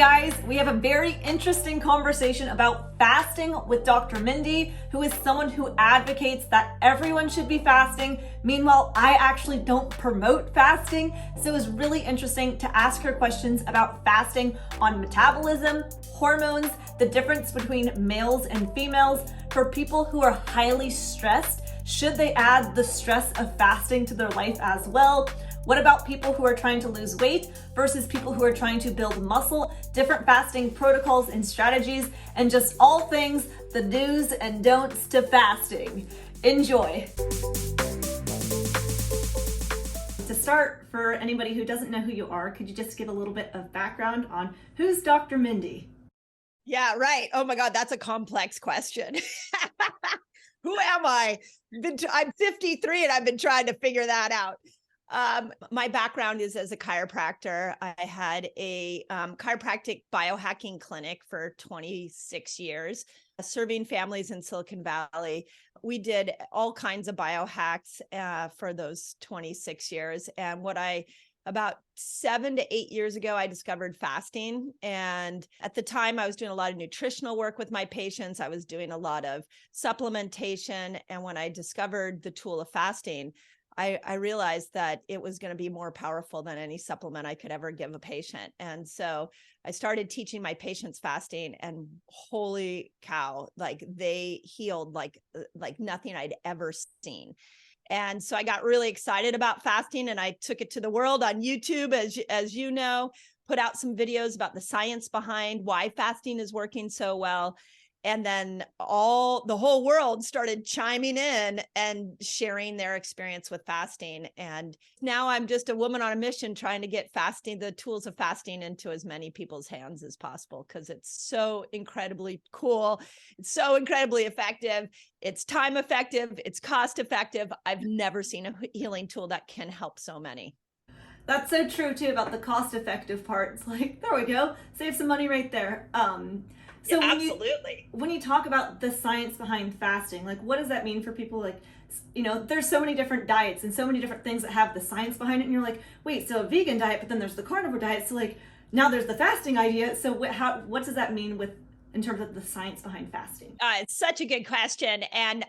guys, we have a very interesting conversation about fasting with Dr. Mindy, who is someone who advocates that everyone should be fasting. Meanwhile, I actually don't promote fasting, so it was really interesting to ask her questions about fasting on metabolism, hormones, the difference between males and females. For people who are highly stressed, should they add the stress of fasting to their life as well? What about people who are trying to lose weight versus people who are trying to build muscle, different fasting protocols and strategies, and just all things, the do's and don'ts to fasting. Enjoy. To start, for anybody who doesn't know who you are, could you just give a little bit of background on who's Dr. Mindy? Yeah, right. Oh my God, that's a complex question. Who am I? I'm 53 and I've been trying to figure that out. My background is as a chiropractor. I had a chiropractic biohacking clinic for 26 years, serving families in Silicon Valley. We did all kinds of biohacks for those 26 years. And about 7 to 8 years ago, I discovered fasting. And at the time, I was doing a lot of nutritional work with my patients. I was doing a lot of supplementation. And when I discovered the tool of fasting, I realized that it was going to be more powerful than any supplement I could ever give a patient. And so I started teaching my patients fasting, and holy cow, like they healed like nothing I'd ever seen. And so I got really excited about fasting, and I took it to the world on YouTube, as you know, put out some videos about the science behind why fasting is working so well. And then the whole world started chiming in and sharing their experience with fasting. And now I'm just a woman on a mission trying to get fasting, the tools of fasting, into as many people's hands as possible, because it's so incredibly cool. It's so incredibly effective. It's time effective. It's cost effective. I've never seen a healing tool that can help so many. That's so true too about the cost effective part. It's like, there we go, save some money right there. So yeah, absolutely. When you talk about the science behind fasting, like what does that mean for people? Like, you know, there's so many different diets and so many different things that have the science behind it, and you're like, wait, so a vegan diet, but then there's the carnivore diet, so like now there's the fasting idea. So what does that mean in terms of the science behind fasting? It's such a good question, and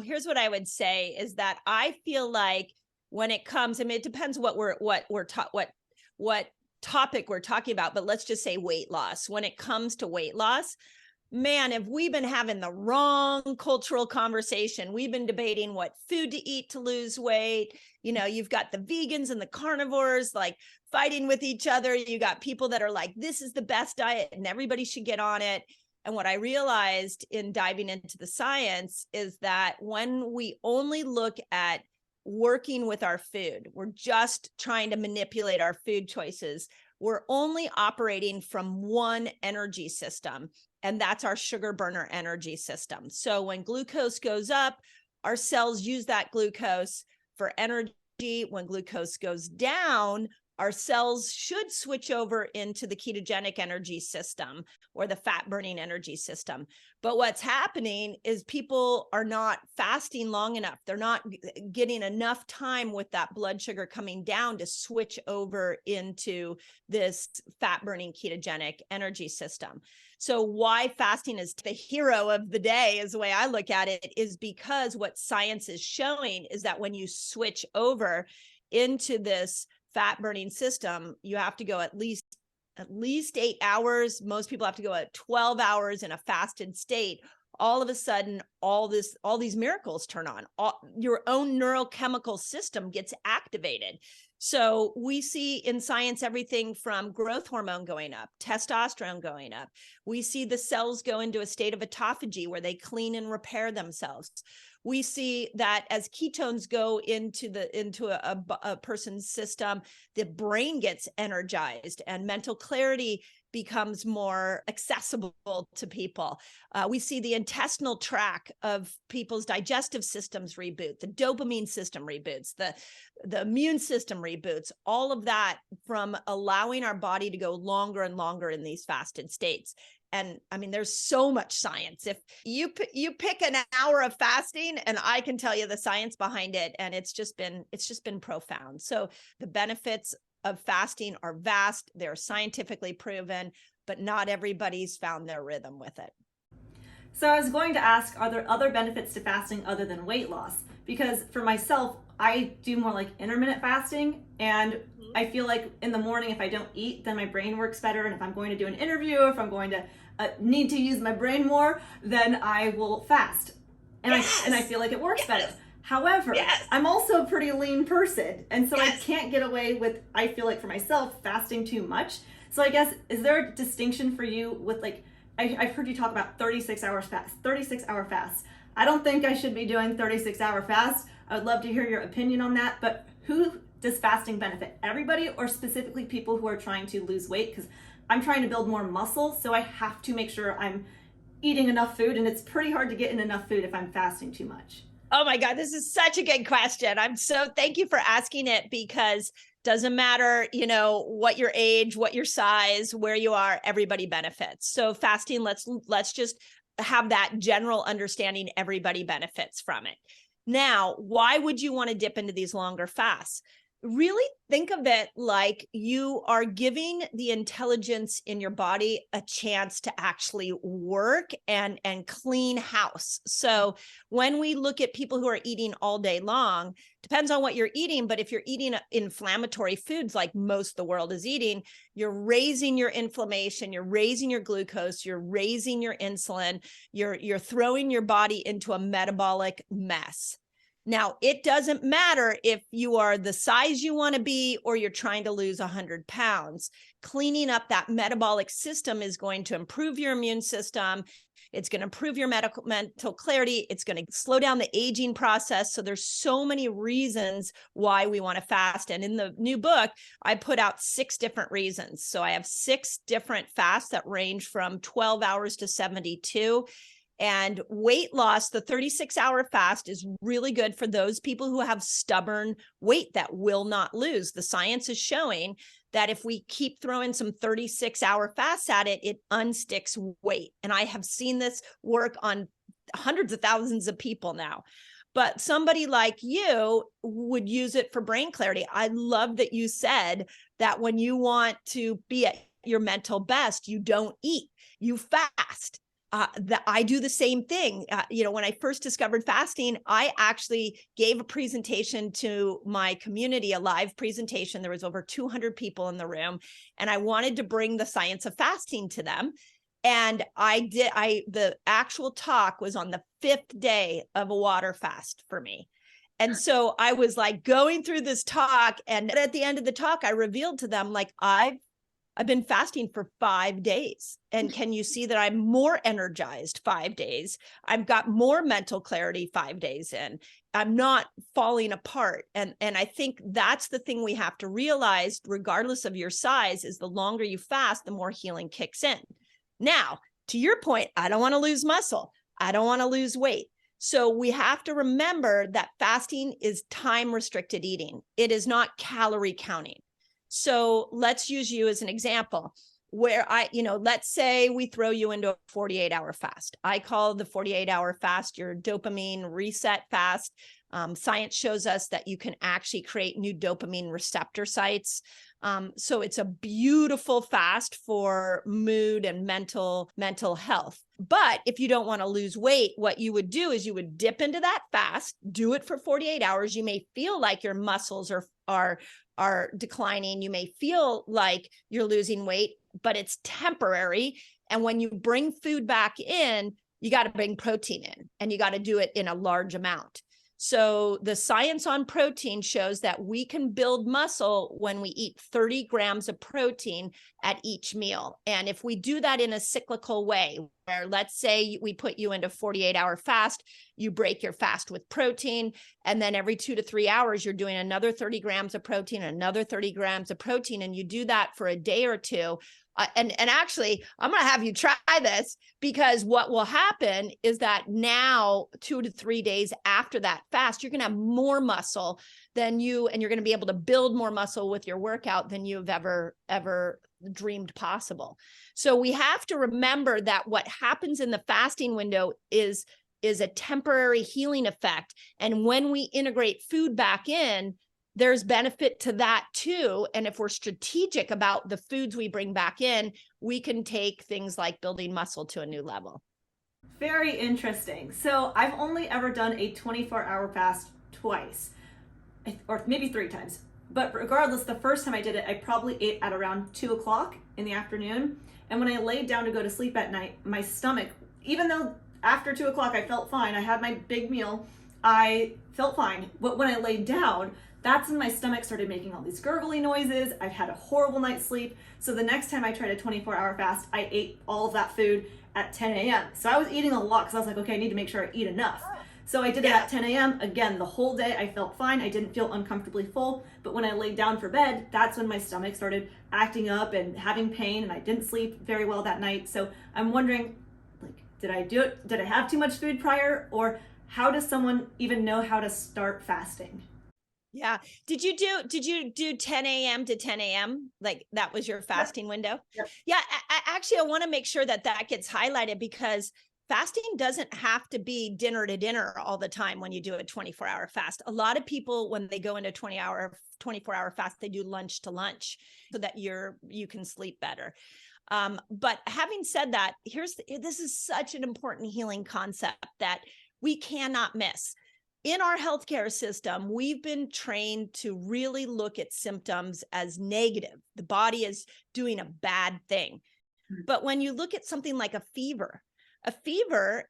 here's what I would say is that I feel like when it comes, I mean, it depends what topic we're talking about, but let's just say weight loss. When it comes to weight loss, man, if we've been having the wrong cultural conversation, we've been debating what food to eat to lose weight. You know, you've got the vegans and the carnivores like fighting with each other. You got people that are like, this is the best diet and everybody should get on it. And what I realized in diving into the science is that when we only look at working with our food, we're just trying to manipulate our food choices, we're only operating from one energy system, and that's our sugar burner energy system. So when glucose goes up, our cells use that glucose for energy. When glucose goes down, our cells should switch over into the ketogenic energy system or the fat burning energy system. But what's happening is people are not fasting long enough. They're not getting enough time with that blood sugar coming down to switch over into this fat burning ketogenic energy system. So why fasting is the hero of the day, is the way I look at it, is because what science is showing is that when you switch over into this fat burning system, you have to go at least 8 hours. Most people have to go at 12 hours in a fasted state. All of a sudden, all these miracles turn on. Your own neurochemical system gets activated. So we see in science everything from growth hormone going up, testosterone going up. We see the cells go into a state of autophagy where they clean and repair themselves. We see that as ketones go into a person's system, the brain gets energized and mental clarity becomes more accessible to people. We see the intestinal tract of people's digestive systems reboot, the dopamine system reboots, the immune system reboots, all of that from allowing our body to go longer and longer in these fasted states. And I mean, there's so much science. If you pick an hour of fasting, and I can tell you the science behind it, and it's just been profound. So the benefits of fasting are vast. They're scientifically proven, but not everybody's found their rhythm with it. So I was going to ask, are there other benefits to fasting other than weight loss? Because for myself, I do more like intermittent fasting, and I feel like in the morning, if I don't eat, then my brain works better. And if I'm going to do an interview, or if I'm going to need to use my brain more, then I will fast. And I feel like it works better. However, I'm also a pretty lean person. And so I can't get away with, I feel like for myself, fasting too much. So I guess, is there a distinction for you with like, I've heard you talk about 36-hour fast. I don't think I should be doing 36-hour fast. I would love to hear your opinion on that. But who does fasting benefit? Everybody, or specifically people who are trying to lose weight? Because I'm trying to build more muscle, so I have to make sure I'm eating enough food, and it's pretty hard to get in enough food if I'm fasting too much. Oh my God, this is such a good question. Thank you for asking it, because doesn't matter, what your age, what your size, where you are, everybody benefits. So fasting, let's just have that general understanding, everybody benefits from it. Now, why would you want to dip into these longer fasts? Really think of it like you are giving the intelligence in your body a chance to actually work and clean house. So when we look at people who are eating all day long, depends on what you're eating, but if you're eating inflammatory foods like most of the world is eating, you're raising your inflammation, you're raising your glucose, you're raising your insulin, you're throwing your body into a metabolic mess. Now, it doesn't matter if you are the size you want to be or you're trying to lose 100 pounds. Cleaning up that metabolic system is going to improve your immune system. It's going to improve your mental clarity. It's going to slow down the aging process. So there's so many reasons why we want to fast. And in the new book, I put out 6 different reasons. So I have 6 different fasts that range from 12 hours to 72. And weight loss, the 36-hour fast is really good for those people who have stubborn weight that will not lose. The science is showing that if we keep throwing some 36-hour fasts at it, it unsticks weight. And I have seen this work on hundreds of thousands of people now. But somebody like you would use it for brain clarity. I love that you said that when you want to be at your mental best, you don't eat, you fast. That I do the same thing. When I first discovered fasting, I actually gave a presentation to my community, a live presentation. There was over 200 people in the room, and I wanted to bring the science of fasting to them. And the actual talk was on the 5th day of a water fast for me. And so I was like going through this talk, and at the end of the talk, I revealed to them, like, I've been fasting for 5 days. And can you see that I'm more energized 5 days? I've got more mental clarity 5 days in. I'm not falling apart. And I think that's the thing we have to realize, regardless of your size, is the longer you fast, the more healing kicks in. Now, to your point, I don't want to lose muscle. I don't want to lose weight. So we have to remember that fasting is time-restricted eating. It is not calorie counting. So let's use you as an example where let's say we throw you into a 48-hour fast. I call the 48-hour fast your dopamine reset fast. Science shows us that you can actually create new dopamine receptor sites. So it's a beautiful fast for mood and mental health. But if you don't want to lose weight, what you would do is you would dip into that fast, do it for 48 hours. You may feel like your muscles are declining. You may feel like you're losing weight, but it's temporary. And when you bring food back in, you got to bring protein in, and you got to do it in a large amount. So the science on protein shows that we can build muscle when we eat 30 grams of protein at each meal. And if we do that in a cyclical way, where let's say we put you into 48-hour fast, you break your fast with protein, and then every 2 to 3 hours, you're doing another 30 grams of protein, another 30 grams of protein, and you do that for a day or two. And actually, I'm going to have you try this, because what will happen is that now 2 to 3 days after that fast, you're going to have more muscle and you're going to be able to build more muscle with your workout than you've ever dreamed possible. So we have to remember that what happens in the fasting window is a temporary healing effect. And when we integrate food back in, there's benefit to that too. And if we're strategic about the foods we bring back in, we can take things like building muscle to a new level. Very interesting. So I've only ever done a 24-hour fast twice, or maybe 3 times. But regardless, the first time I did it, I probably ate at around 2 o'clock in the afternoon. And when I laid down to go to sleep at night, my stomach, even though after 2 o'clock I felt fine, I had my big meal, I felt fine. But when I laid down, that's when my stomach started making all these gurgly noises. I've had a horrible night's sleep. So the next time I tried a 24-hour fast, I ate all of that food at 10 a.m. So I was eating a lot because I was like, okay, I need to make sure I eat enough. So I did it at 10 a.m. Again, the whole day I felt fine. I didn't feel uncomfortably full. But when I laid down for bed, that's when my stomach started acting up and having pain, and I didn't sleep very well that night. So I'm wondering, like, did I do it? Did I have too much food prior? Or how does someone even know how to start fasting? Yeah. Did you do 10 a.m. to 10 a.m.? Like that was your fasting window? Yep. Yeah. Actually, I want to make sure that gets highlighted, because fasting doesn't have to be dinner to dinner all the time when you do a 24-hour fast. A lot of people, when they go into 24-hour fast, they do lunch to lunch so that you can sleep better. But having said that, this is such an important healing concept that we cannot miss. In our healthcare system, we've been trained to really look at symptoms as negative. The body is doing a bad thing. But when you look at something like a fever,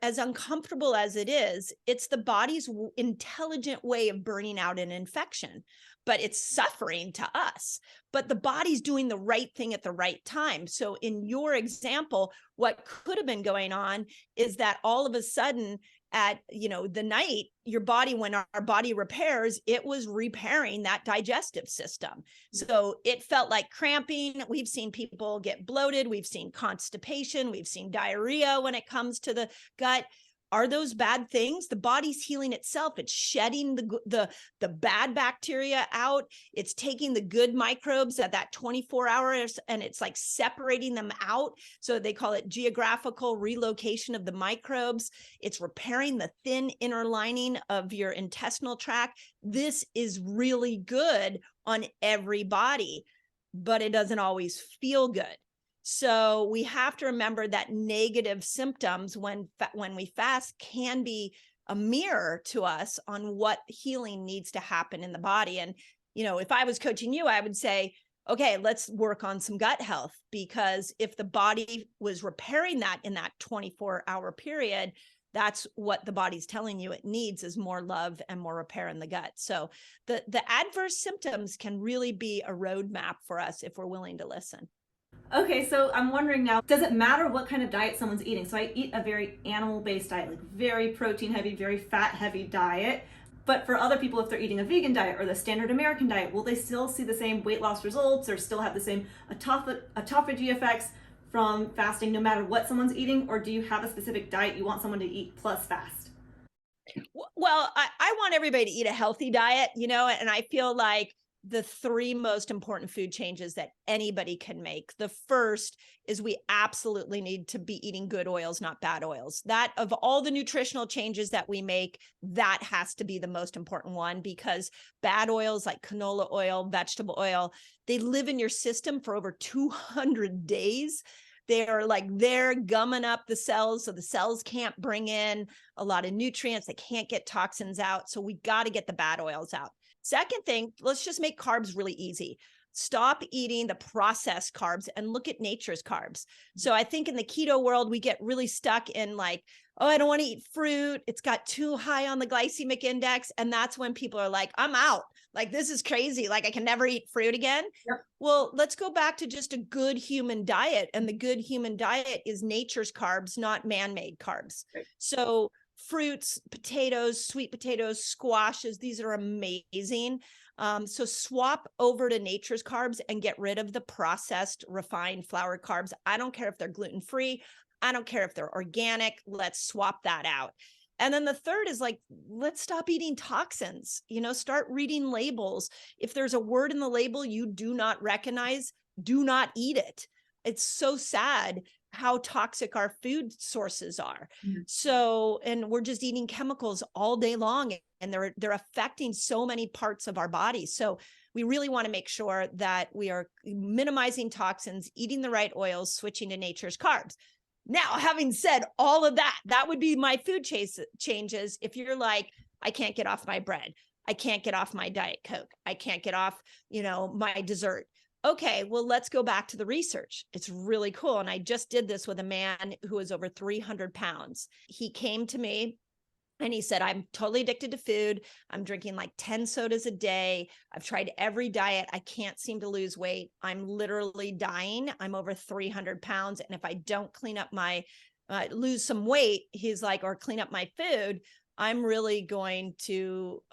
as uncomfortable as it is, it's the body's intelligent way of burning out an infection, but it's suffering to us. But the body's doing the right thing at the right time. So in your example, what could have been going on is that all of a sudden at the night, your body, when our body repairs, it was repairing that digestive system. So it felt like cramping. We've seen people get bloated. We've seen constipation. We've seen diarrhea when it comes to the gut. Are those bad things? The body's healing itself. It's shedding the bad bacteria out. It's taking the good microbes at that 24 hours, and it's like separating them out. So they call it geographical relocation of the microbes. It's repairing the thin inner lining of your intestinal tract. This is really good on every body, but it doesn't always feel good. So we have to remember that negative symptoms when we fast can be a mirror to us on what healing needs to happen in the body. And, if I was coaching you, I would say, okay, let's work on some gut health, because if the body was repairing that in that 24-hour period, that's what the body's telling you it needs, is more love and more repair in the gut. So the adverse symptoms can really be a roadmap for us if we're willing to listen. Okay, so I'm wondering now, does it matter what kind of diet someone's eating? So I eat a very animal-based diet, like very protein-heavy, very fat-heavy diet. But for other people, if they're eating a vegan diet or the standard American diet, will they still see the same weight loss results or still have the same autophagy effects from fasting no matter what someone's eating? Or do you have a specific diet you want someone to eat plus fast? Well, I want everybody to eat a healthy diet, and I feel like the 3 most important food changes that anybody can make. The first is we absolutely need to be eating good oils, not bad oils. That, of all the nutritional changes that we make, that has to be the most important one, because bad oils like canola oil, vegetable oil, they live in your system for over 200 days. They're gumming up the cells, so the cells can't bring in a lot of nutrients. They can't get toxins out. So we got to get the bad oils out. Second thing, let's just make carbs really easy. Stop eating the processed carbs and look at nature's carbs. So I think in the keto world, we get really stuck in like, oh, I don't want to eat fruit. It's got too high on the glycemic index. And that's when people are like, I'm out. Like, this is crazy. Like, I can never eat fruit again. Yep. Well, let's go back to just a good human diet. And the good human diet is nature's carbs, not man-made carbs. Right. So fruits, potatoes, sweet potatoes, squashes, these are amazing. So swap over to nature's carbs and get rid of the processed, refined flour carbs. I don't care if they're gluten-free. I don't care if they're organic. Let's swap that out. And then the third is like, let's stop eating toxins, start reading labels. If there's a word in the label you do not recognize, do not eat it. It's so sad how toxic our food sources are. Mhm. So, and we're just eating chemicals all day long, and they're affecting so many parts of our body. So we really want to make sure that we are minimizing toxins, eating the right oils, switching to nature's carbs. Now, having said all of that, that would be my food changes. If you're like, I can't get off my bread, I can't get off my Diet Coke, I can't get off, my dessert. Okay, well, let's go back to the research. It's really cool. And I just did this with a man who was over 300 pounds. He came to me and he said, I'm totally addicted to food. I'm drinking like 10 sodas a day. I've tried every diet. I can't seem to lose weight. I'm literally dying. I'm over 300 pounds. And if I don't clean up lose some weight, he's like, or clean up my food, I'm really going to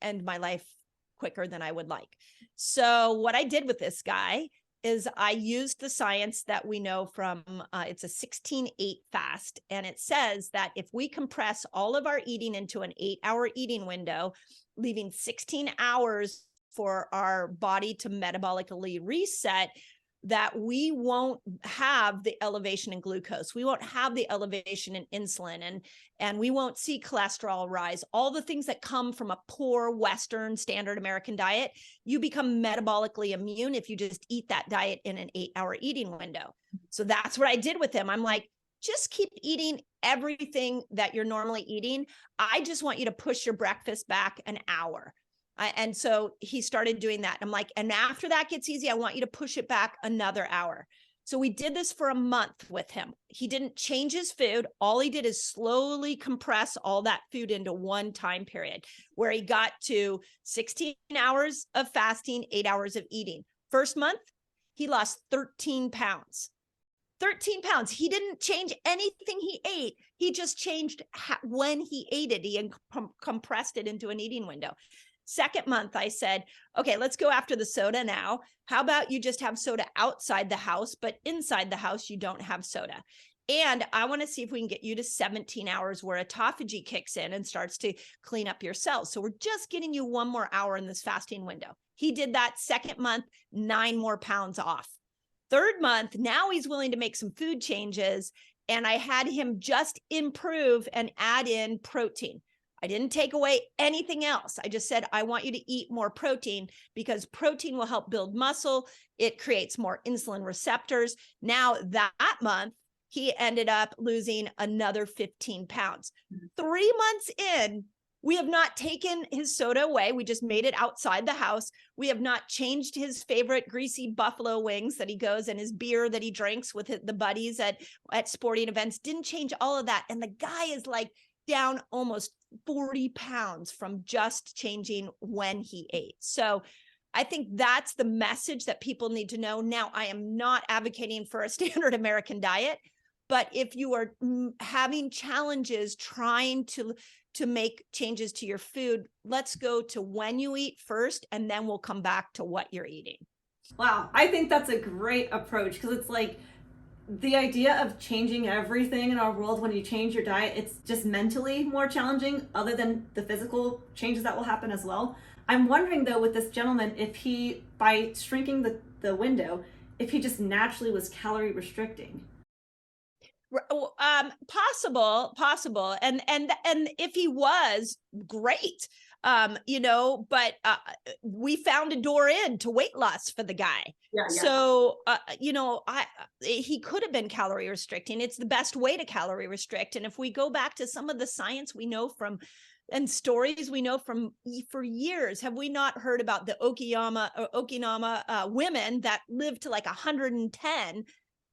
end my life quicker than I would like. So what I did with this guy is I used the science that we know from, it's a 16-8 fast. And it says that if we compress all of our eating into an 8-hour eating window, leaving 16 hours for our body to metabolically reset, that we won't have the elevation in glucose. We won't have the elevation in insulin, and we won't see cholesterol rise. All the things that come from a poor Western standard American diet, you become metabolically immune if you just eat that diet in an 8-hour eating window. So that's what I did with him. I'm like, just keep eating everything that you're normally eating. I just want you to push your breakfast back an hour. And so he started doing that. I'm like, and after that gets easy, I want you to push it back another hour. So we did this for a month with him. He didn't change his food. All he did is slowly compress all that food into one time period where he got to 16 hours of fasting, 8 hours of eating. First month, he lost 13 pounds. 13 pounds. He didn't change anything he ate. He just changed when he ate it. He compressed it into an eating window. Second month, I said, okay, let's go after the soda now. How about you just have soda outside the house, but inside the house, you don't have soda. And I want to see if we can get you to 17 hours where autophagy kicks in and starts to clean up your cells. So we're just getting you 1 more hour in this fasting window. He did that. Second month, 9 more pounds off. Third month, now he's willing to make some food changes. And I had him just improve and add in protein. I didn't take away anything else. I just said, I want you to eat more protein because protein will help build muscle. It creates more insulin receptors. Now that month, he ended up losing another 15 pounds. 3 months in, we have not taken his soda away. We just made it outside the house. We have not changed his favorite greasy buffalo wings that he goes and his beer that he drinks with the buddies at sporting events. Didn't change all of that. And the guy is like down almost 40 pounds from just changing when he ate. So I think that's the message that people need to know. Now, I am not advocating for a standard American diet, but if you are having challenges trying to make changes to your food, let's go to when you eat first, and then we'll come back to what you're eating. Wow, I think that's a great approach because it's like the idea of changing everything in our world when you change your diet, it's just mentally more challenging other than the physical changes that will happen as well. I'm wondering though with this gentleman, if he, by shrinking the window, if he just naturally was calorie restricting. Possible. And if he was, great. But we found a door in to weight loss for the guy. Yeah. So, he could have been calorie restricting. It's the best way to calorie restrict. And if we go back to some of the science we know from and stories we know from for years, have we not heard about the Okinawa women that lived to like 110?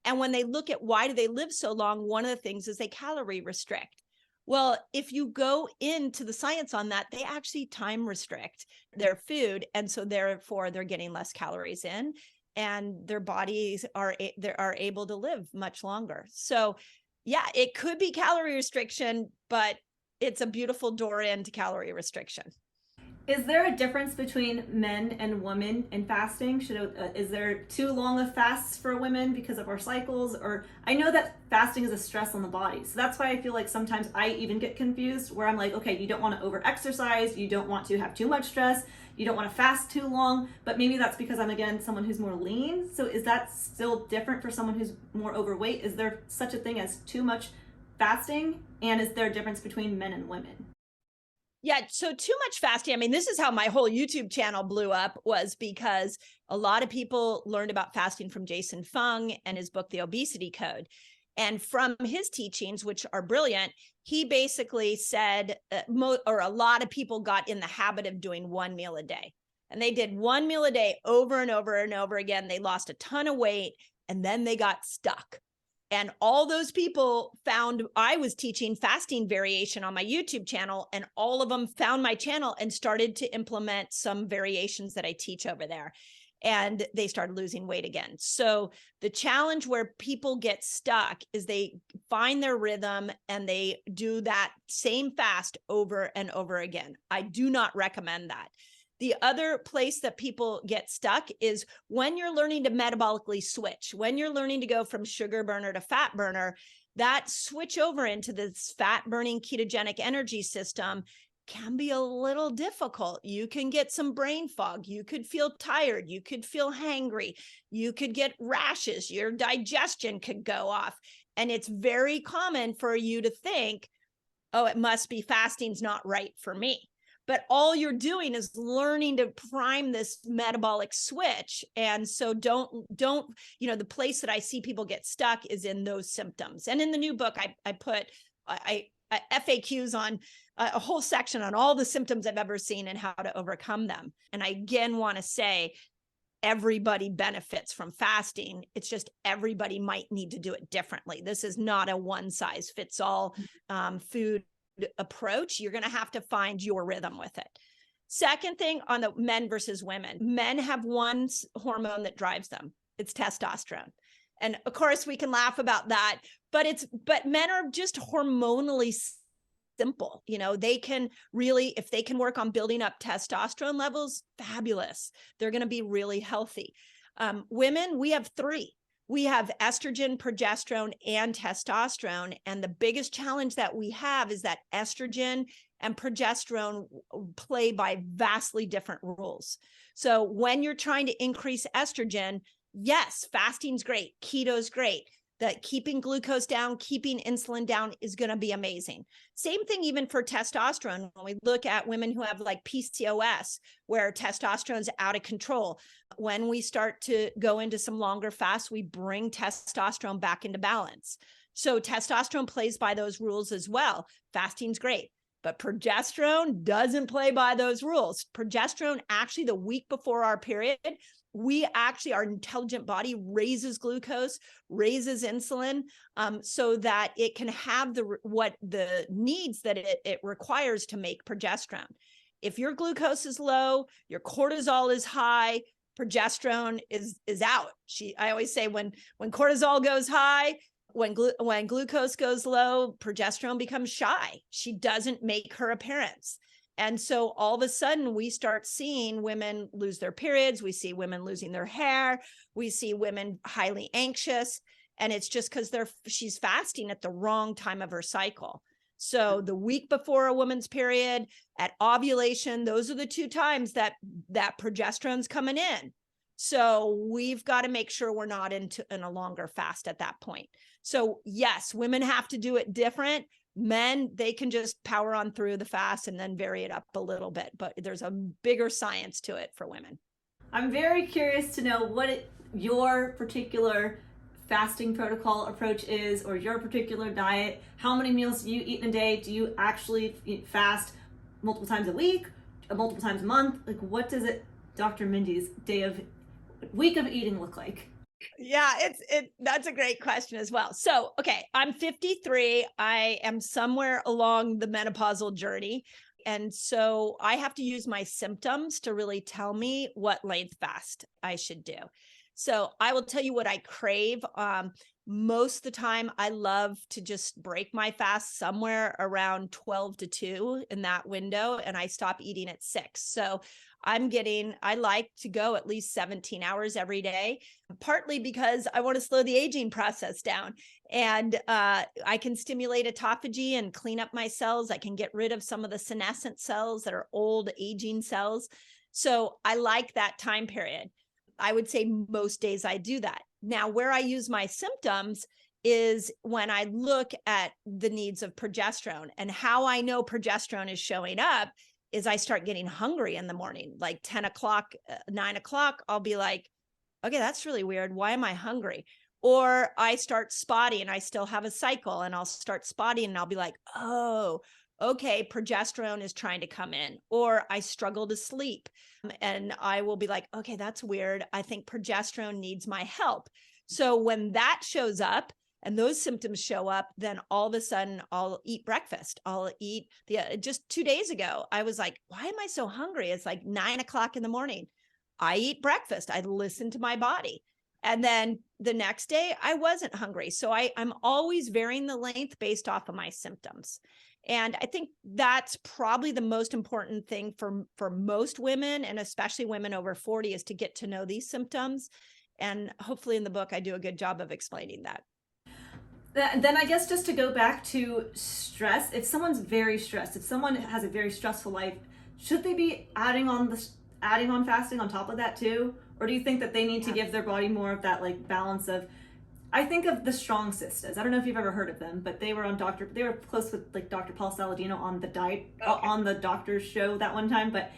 And when they look at why do they live so long, one of the things is they calorie restrict. Well, if you go into the science on that, they actually time restrict their food. And so therefore they're getting less calories in and their bodies are able to live much longer. So yeah, it could be calorie restriction, but it's a beautiful door into calorie restriction. Is there a difference between men and women in fasting? Is there too long of fasts for women because of our cycles? Or I know that fasting is a stress on the body. So that's why I feel like sometimes I even get confused where I'm like, okay, you don't want to over exercise. You don't want to have too much stress. You don't want to fast too long. But maybe that's because I'm, again, someone who's more lean. So is that still different for someone who's more overweight? Is there such a thing as too much fasting? And is there a difference between men and women? Yeah, so too much fasting. I mean, this is how my whole YouTube channel blew up, was because a lot of people learned about fasting from Jason Fung and his book, The Obesity Code. And from his teachings, which are brilliant, he basically said, or a lot of people got in the habit of doing one meal a day. And they did one meal a day over and over and over again. They lost a ton of weight, and then they got stuck. And all those people found I was teaching fasting variation on my YouTube channel, and all of them found my channel and started to implement some variations that I teach over there. And they started losing weight again. So the challenge where people get stuck is they find their rhythm and they do that same fast over and over again. I do not recommend that. The other place that people get stuck is when you're learning to metabolically switch, when you're learning to go from sugar burner to fat burner, that switch over into this fat burning ketogenic energy system can be a little difficult. You can get some brain fog. You could feel tired. You could feel hangry. You could get rashes. Your digestion could go off. And it's very common for you to think, oh, it must be fasting's not right for me. But all you're doing is learning to prime this metabolic switch. And so don't, the place that I see people get stuck is in those symptoms. And in the new book, I put FAQs on a whole section on all the symptoms I've ever seen and how to overcome them. And I again want to say, everybody benefits from fasting. It's just everybody might need to do it differently. This is not a one size fits all food approach. You're going to have to find your rhythm with it. Second thing on the men versus women, men have one hormone that drives them. It's testosterone. And of course we can laugh about that, but men are just hormonally simple. They can really, if they can work on building up testosterone levels, fabulous. They're going to be really healthy. Women, we have three. We have estrogen, progesterone, and testosterone. And the biggest challenge that we have is that estrogen and progesterone play by vastly different rules. So when you're trying to increase estrogen, yes, fasting's great, keto's great. That keeping glucose down, keeping insulin down is going to be amazing. Same thing even for testosterone. When we look at women who have like PCOS, where testosterone's out of control, when we start to go into some longer fasts, we bring testosterone back into balance. So testosterone plays by those rules as well. Fasting's great, but progesterone doesn't play by those rules. Progesterone, actually the week before our period, our intelligent body raises glucose, raises insulin, so that it can have the needs that it requires to make progesterone. If your glucose is low, your cortisol is high, progesterone is out. I always say when cortisol goes high, when glucose goes low, progesterone becomes shy. She doesn't make her appearance. And so all of a sudden we start seeing women lose their periods. We see women losing their hair. We see women highly anxious. And it's just because she's fasting at the wrong time of her cycle. So the week before a woman's period, at ovulation, those are the two times that progesterone's coming in. So we've got to make sure we're not in a longer fast at that point. So yes, women have to do it different. Men, they can just power on through the fast and then vary it up a little bit, but there's a bigger science to it for women. I'm very curious to know what your particular fasting protocol approach is, or your particular diet. How many meals do you eat in a day? Do you actually fast multiple times a week, multiple times a month? Like, what does Dr. Mindy's week of eating look like? Yeah, that's a great question as well. So, okay, I'm 53. I am somewhere along the menopausal journey. And so I have to use my symptoms to really tell me what length fast I should do. So I will tell you what I crave. Most of the time, I love to just break my fast somewhere around 12 to 2 in that window, and I stop eating at 6. So I like to go at least 17 hours every day, partly because I want to slow the aging process down. And I can stimulate autophagy and clean up my cells. I can get rid of some of the senescent cells that are old aging cells. So I like that time period. I would say most days I do that. Now, where I use my symptoms is when I look at the needs of progesterone, and how I know progesterone is showing up is I start getting hungry in the morning, like 10 o'clock, 9 o'clock. I'll be like, okay, that's really weird. Why am I hungry? Or I start spotting, and I still have a cycle, and I'll start spotting, and I'll be like, oh, okay, progesterone is trying to come in. Or I struggle to sleep, and I will be like, okay, that's weird. I think progesterone needs my help. So when that shows up and those symptoms show up, then all of a sudden I'll eat breakfast. I'll eat just 2 days ago, I was like, why am I so hungry? It's like 9 o'clock in the morning. I eat breakfast. I listen to my body. And then the next day I wasn't hungry. So I'm always varying the length based off of my symptoms. And I think that's probably the most important thing for most women, and especially women over 40, is to get to know these symptoms. And hopefully in the book, I do a good job of explaining that. Then I guess just to go back to stress, if someone's very stressed, if someone has a very stressful life, should they be adding on fasting on top of that too? Or do you think that they need to give their body more of that like balance of, I think of the Strong Sisters. I don't know if you've ever heard of them, but they were close with like Dr. Paul Saladino on the diet, on the doctor's show that one time. But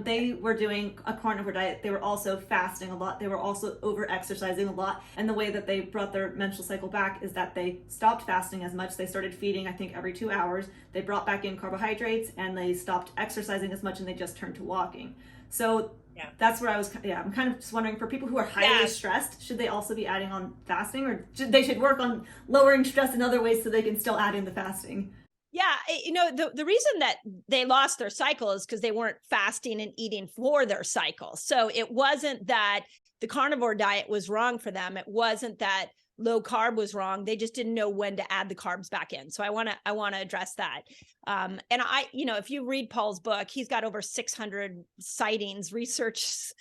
they were doing a carnivore diet. They were also fasting a lot. They were also over exercising a lot. And the way that they brought their menstrual cycle back is that they stopped fasting as much. They started feeding, I think, every 2 hours. They brought back in carbohydrates, and they stopped exercising as much, and they just turned to walking. So that's where I'm kind of just wondering, for people who are highly stressed, should they also be adding on fasting, or they should work on lowering stress in other ways so they can still add in the fasting? Yeah, the reason that they lost their cycle is because they weren't fasting and eating for their cycle. So it wasn't that the carnivore diet was wrong for them. It wasn't that low carb was wrong. They just didn't know when to add the carbs back in. So I want to address that. And if you read Paul's book, he's got over 600 sightings, research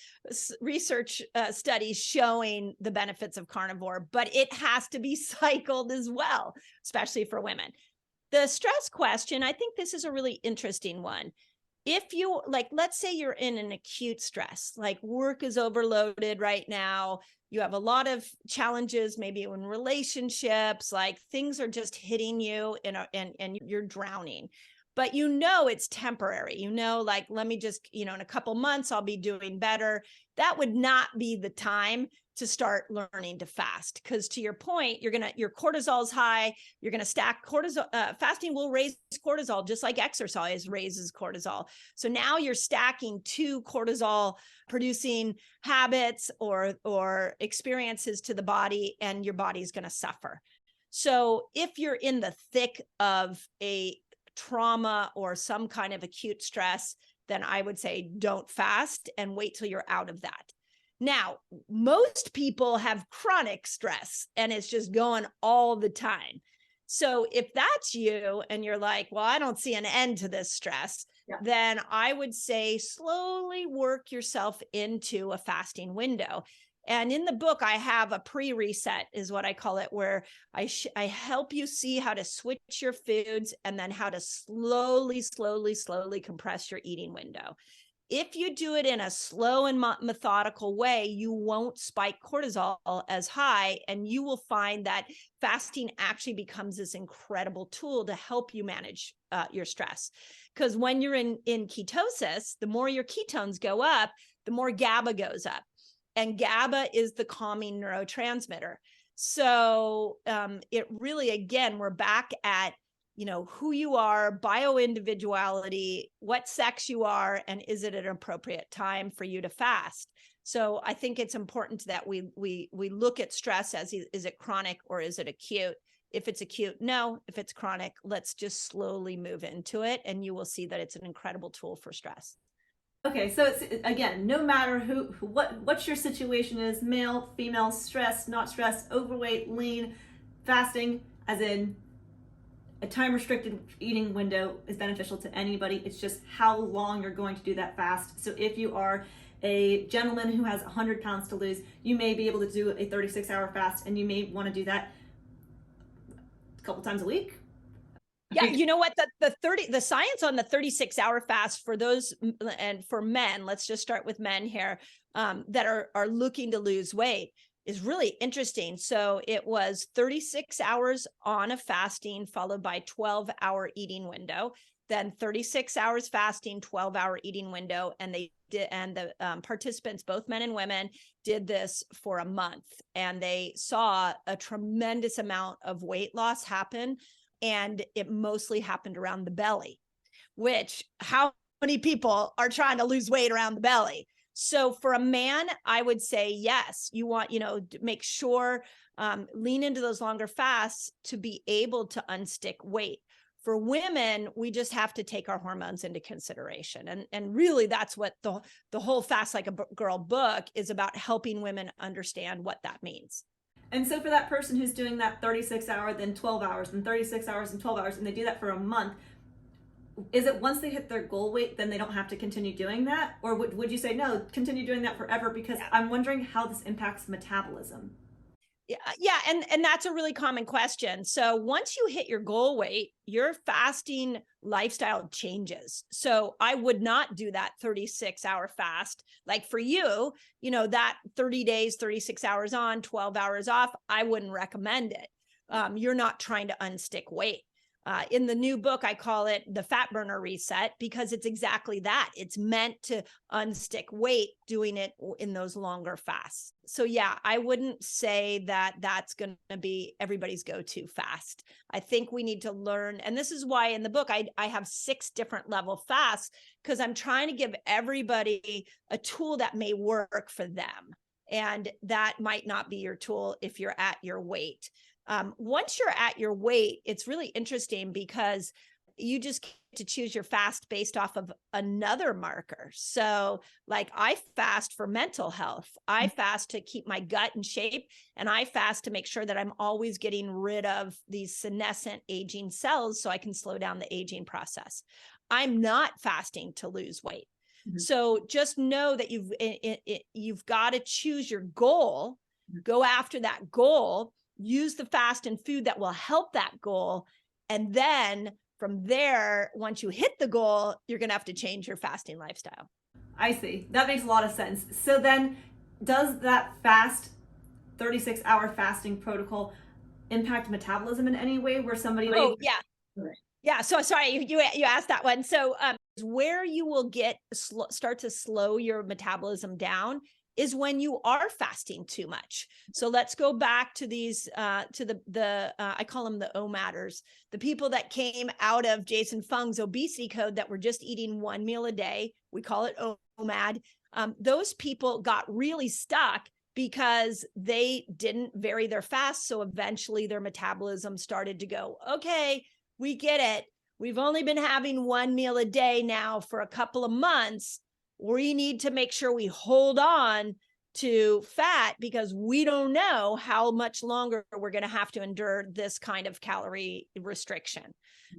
studies showing the benefits of carnivore, but it has to be cycled as well, especially for women. The stress question, I think this is a really interesting one. If you let's say you're in an acute stress, like work is overloaded right now, you have a lot of challenges, maybe in relationships, like things are just hitting you and you're drowning, but it's temporary, like, let me just, in a couple months, I'll be doing better. That would not be the time to start learning to fast. Because to your point, your cortisol's high, you're going to stack cortisol. Fasting will raise cortisol, just like exercise raises cortisol. So now you're stacking 2 cortisol producing habits or experiences to the body, and your body's going to suffer. So if you're in the thick of a trauma or some kind of acute stress, then I would say don't fast and wait till you're out of that. Now, most people have chronic stress and it's just going all the time. So if that's you and you're like, well, I don't see an end to this stress, then I would say slowly work yourself into a fasting window. And in the book, I have a pre-reset, is what I call it, where I help you see how to switch your foods and then how to slowly compress your eating window. If you do it in a slow and methodical way, you won't spike cortisol as high, and you will find that fasting actually becomes this incredible tool to help you manage your stress. Because when you're in ketosis, the more your ketones go up, the more GABA goes up. And GABA is the calming neurotransmitter. So it really, again, we're back at, who you are, bioindividuality, what sex you are, and is it an appropriate time for you to fast? So I think it's important that we look at stress as, is it chronic or is it acute? If it's acute, no. If it's chronic, let's just slowly move into it, and you will see that it's an incredible tool for stress. Okay, so it's again, no matter what your situation is, male, female, stressed, not stressed, overweight, lean, fasting, as in a time restricted eating window is beneficial to anybody. It's just how long you're going to do that fast. So if you are a gentleman who has 100 pounds to lose, you may be able to do a 36-hour fast, and you may want to do that a couple times a week. Yeah, you know what? The science on the 36-hour fast for those, and for men, let's just start with men here, that are looking to lose weight, is really interesting. So it was 36 hours on a fasting followed by 12-hour eating window, then 36 hours fasting, 12-hour eating window, and they did, and the participants, both men and women, did this for a month, and they saw a tremendous amount of weight loss happen. And it mostly happened around the belly, which how many people are trying to lose weight around the belly? So for a man, I would say, yes, you want, make sure, lean into those longer fasts to be able to unstick weight. For women, we just have to take our hormones into consideration. And really that's what the whole Fast Like a Girl book is about, helping women understand what that means. And so for that person who's doing that 36 hour, then 12 hours, and 36 hours and 12 hours, and they do that for a month, is it once they hit their goal weight, then they don't have to continue doing that? Or would you say, no, continue doing that forever? Because I'm wondering how this impacts metabolism. Yeah. And that's a really common question. So once you hit your goal weight, your fasting lifestyle changes. So I would not do that 36-hour fast. Like for you, that 30 days, 36 hours on, 12 hours off, I wouldn't recommend it. You're not trying to unstick weight. In the new book, I call it the fat burner reset, because it's exactly that. It's meant to unstick weight, doing it in those longer fasts. So yeah, I wouldn't say that that's going to be everybody's go-to fast. I think we need to learn. And this is why in the book, I have 6 different level fasts, because I'm trying to give everybody a tool that may work for them. And that might not be your tool if you're at your weight. Once you're at your weight, it's really interesting because you just get to choose your fast based off of another marker. So like I fast for mental health. I fast to keep my gut in shape, and I fast to make sure that I'm always getting rid of these senescent aging cells so I can slow down the aging process. I'm not fasting to lose weight. Mm-hmm. So just know that you've got to choose your goal, go after that goal, use the fast and food that will help that goal. And then from there, once you hit the goal, you're going to have to change your fasting lifestyle. I see. That makes a lot of sense. So then does that fast 36-hour fasting protocol impact metabolism in any way where somebody... Oh, yeah. Yeah. So sorry, you asked that one. So where you will start to slow your metabolism down is when you are fasting too much. So let's go back to these, to I call them the OMADers, the people that came out of Jason Fung's obesity code that were just eating 1 meal a day. We call it OMAD. Those people got really stuck because they didn't vary their fast. So eventually their metabolism started to go, okay, we get it. We've only been having 1 meal a day now for a couple of months. We need to make sure we hold on to fat because we don't know how much longer we're going to have to endure this kind of calorie restriction.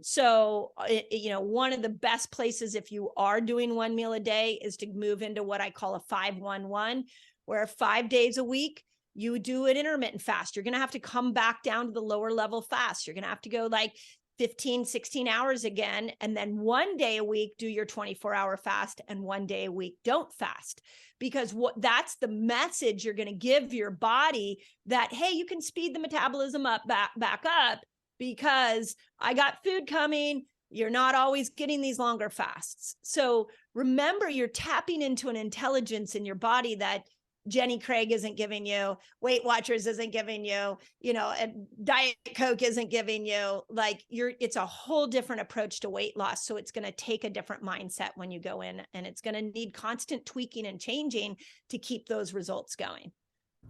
So, one of the best places if you are doing 1 meal a day is to move into what I call a 5-1-1, where 5 days a week, you do an intermittent fast. You're going to have to come back down to the lower level fast. You're going to have to go like 15, 16 hours again. And then 1 day a week, do your 24-hour fast, and 1 day a week, don't fast. Because that's the message you're going to give your body that, hey, you can speed the metabolism up, back up, because I got food coming. You're not always getting these longer fasts. So remember, you're tapping into an intelligence in your body that Jenny Craig isn't giving you, Weight Watchers isn't giving you, and Diet Coke isn't giving you. It's a whole different approach to weight loss. So it's going to take a different mindset when you go in, and it's going to need constant tweaking and changing to keep those results going.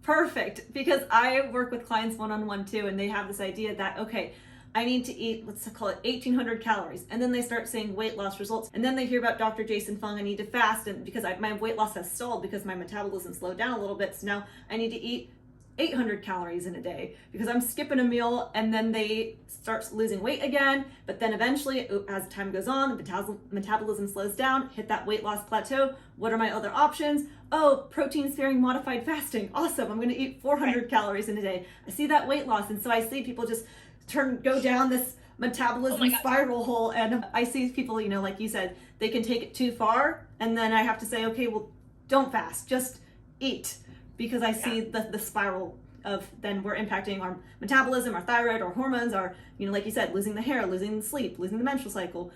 Perfect. Because I work with clients one-on-one too, and they have this idea that, okay, I need to eat, let's call it 1,800 calories. And then they start seeing weight loss results. And then they hear about Dr. Jason Fung, I need to fast, and because my weight loss has stalled because my metabolism slowed down a little bit. So now I need to eat 800 calories in a day because I'm skipping a meal, and then they start losing weight again. But then eventually, as time goes on, the metabolism slows down, hit that weight loss plateau. What are my other options? Oh, protein sparing modified fasting. Awesome. I'm going to eat 400 calories in a day. I see that weight loss. And so I see people just go down this metabolism spiral hole. And I see people, like you said, they can take it too far. And then I have to say, okay, well, don't fast, just eat. Because I see the spiral of then we're impacting our metabolism, our thyroid, our hormones, our, like you said, losing the hair, losing the sleep, losing the menstrual cycle,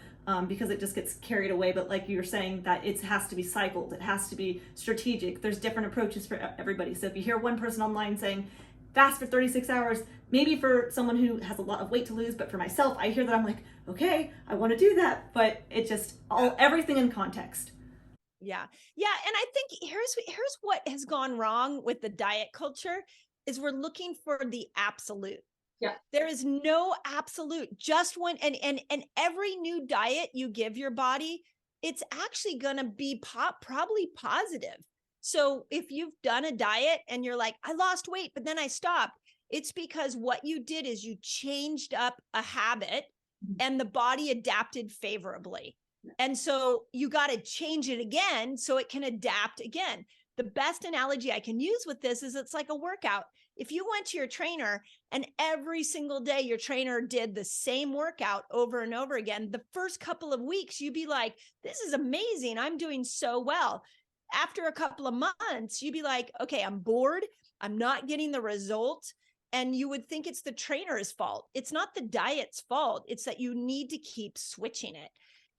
because it just gets carried away. But like you were saying, that it has to be cycled. It has to be strategic. There's different approaches for everybody. So if you hear one person online saying, fast for 36 hours, maybe for someone who has a lot of weight to lose, but for myself, I hear that, I'm like, okay, I want to do that. But it just, everything in context. Yeah. And I think here's what has gone wrong with the diet culture is we're looking for the absolute. Yeah. There is no absolute. Just one, and every new diet you give your body, it's actually going to be probably positive. So if you've done a diet and you're like, I lost weight, but then I stopped, it's because what you did is you changed up a habit and the body adapted favorably. And so you got to change it again so it can adapt again. The best analogy I can use with this is it's like a workout. If you went to your trainer and every single day your trainer did the same workout over and over again, the first couple of weeks, you'd be like, this is amazing. I'm doing so well. After a couple of months, you'd be like, okay, I'm bored. I'm not getting the result. And you would think it's the trainer's fault. It's not the diet's fault. It's that you need to keep switching it.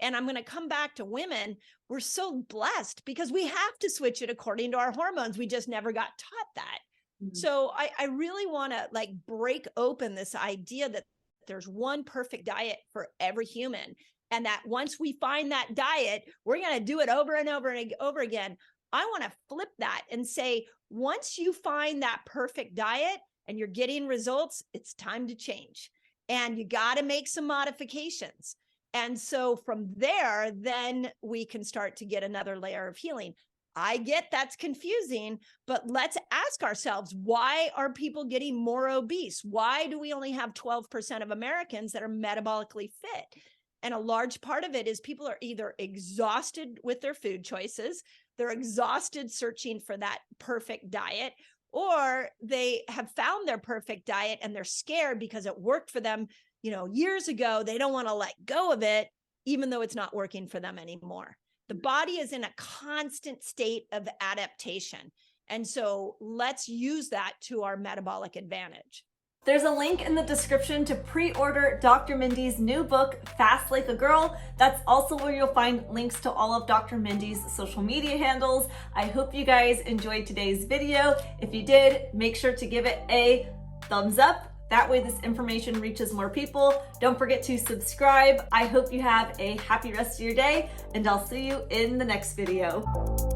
And I'm going to come back to women. We're so blessed because we have to switch it according to our hormones. We just never got taught that. Mm-hmm. So I really want to break open this idea that there's one perfect diet for every human. And that once we find that diet, we're going to do it over and over and over again. I want to flip that and say, once you find that perfect diet and you're getting results, it's time to change. And you got to make some modifications. And so from there, then we can start to get another layer of healing. I get that's confusing, but let's ask ourselves, why are people getting more obese? Why do we only have 12% of Americans that are metabolically fit? And a large part of it is people are either exhausted with their food choices, they're exhausted searching for that perfect diet, or they have found their perfect diet and they're scared because it worked for them years ago. They don't want to let go of it, even though it's not working for them anymore. The body is in a constant state of adaptation. And so let's use that to our metabolic advantage. There's a link in the description to pre-order Dr. Mindy's new book, Fast Like a Girl. That's also where you'll find links to all of Dr. Mindy's social media handles. I hope you guys enjoyed today's video. If you did, make sure to give it a thumbs up. That way this information reaches more people. Don't forget to subscribe. I hope you have a happy rest of your day, and I'll see you in the next video.